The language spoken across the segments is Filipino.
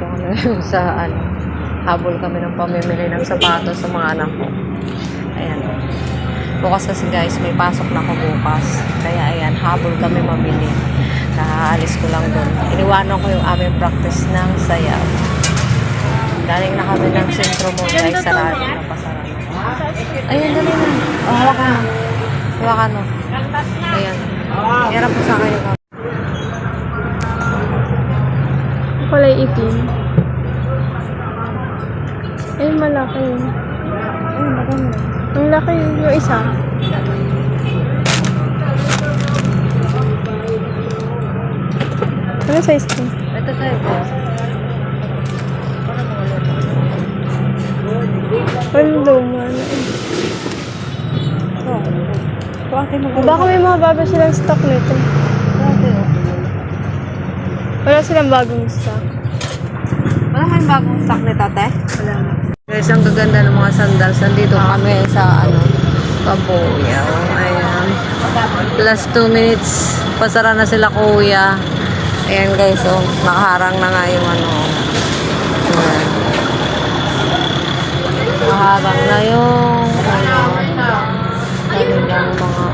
dito kami sa ano, habol kami ng pamimili ng sapatos sa mga anak ko. Ayan. Bukas kasi guys, may pasok na ako bukas. Kaya ayan, habol kami mamili. Kakaalis ko lang doon. Iniwanan ko yung aming practice ng sayaw. Daling na kami ng sentro mo guys, sarado na pasarado. Ayan, dali na. Oh, hawakan mo. Hawakan mo. Ayan. Hirap po sa akin yung kulay itim. Ay, malaki. ay, maganda. Ang laki yung isa. Ano size ko? Ito sa'yo po. Ano luma na eh. Baka may mga bago silang stock nito. Wala silang bagong stock. Wala kayong bagong stock ni tate? Wala na. Guys, ang gaganda ng mga sandals. Nandito kami sa ano, Pabuyaw. Ayan. Last 2 minutes. Pasara na sila kuya. Ayan guys, oh. Nakaharang na nga yung ano. Ayan. Nakaharang na yung ano.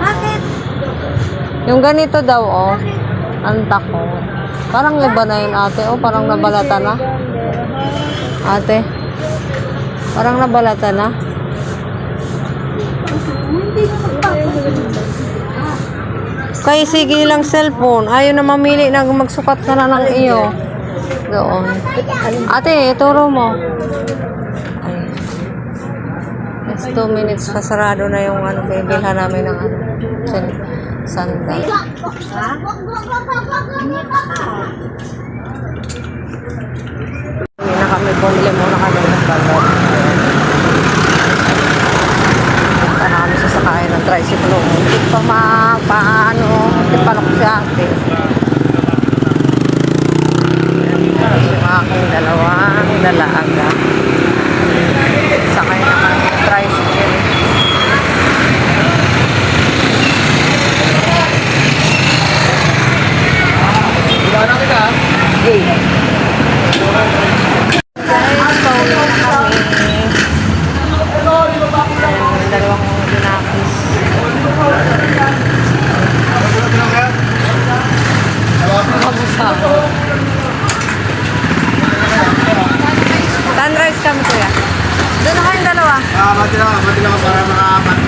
Bakit? Yung ganito daw, oh. Antak ko. Parang iba na yun ate. Oh, parang nabalata na. Ate. Parang nabalata na. Kaya sige lang cellphone. Ayaw na mamili na magsukat ka na ng iyo. Doon. Ate, turo mo. Ay. Next 2 minutes pasarado na yung ano. Bibilhan namin ng ano. Sandal. Hindi na kami. Bumili muna kami ng balot. Punta na kami sasakayan ng tricycle. Hindi pa paano. Hindi pa lang si ate. Yung aking dalawang dalaga. Sakay na kami ng tricycle. Guys, pauwi na kami. Yung dalawang dinakis. Kamusta? Sunrise kami kuya. Doon na kayong dalawa. Mati lang para makaapat.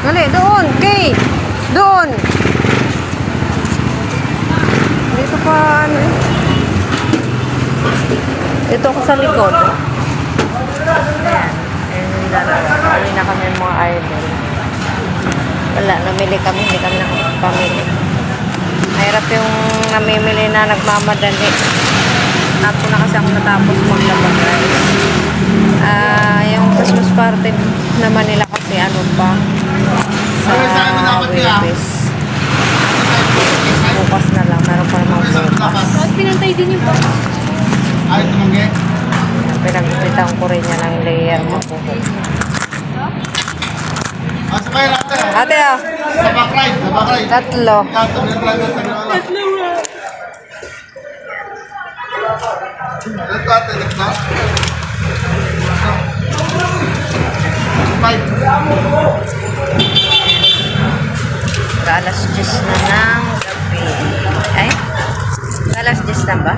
Gali, doon. Kay. Doon. Dito pa ano eh. Ito ko sa likod. Ayan. Ayan yung dalawa. Kami na kami mga idol. Wala, namili kami. Hindi kami nakapamili. Mahirap yung namimili na nagmamadali. Tapo na kasi ako natapos maglabagay. Yung Christmas party naman nila kasi ano pa sa Webes. Bukas na lang. Meron pa namang bukas. Bakit pinantay din yung box? Ay, tumanggi. Pinagpitan ko rin niya ng layer mo po. Sabay natin. Ate ah, Sa backride. tatlo. Tatlo. Alas 10 na ng gabi. Ay? Alas 10 na ba?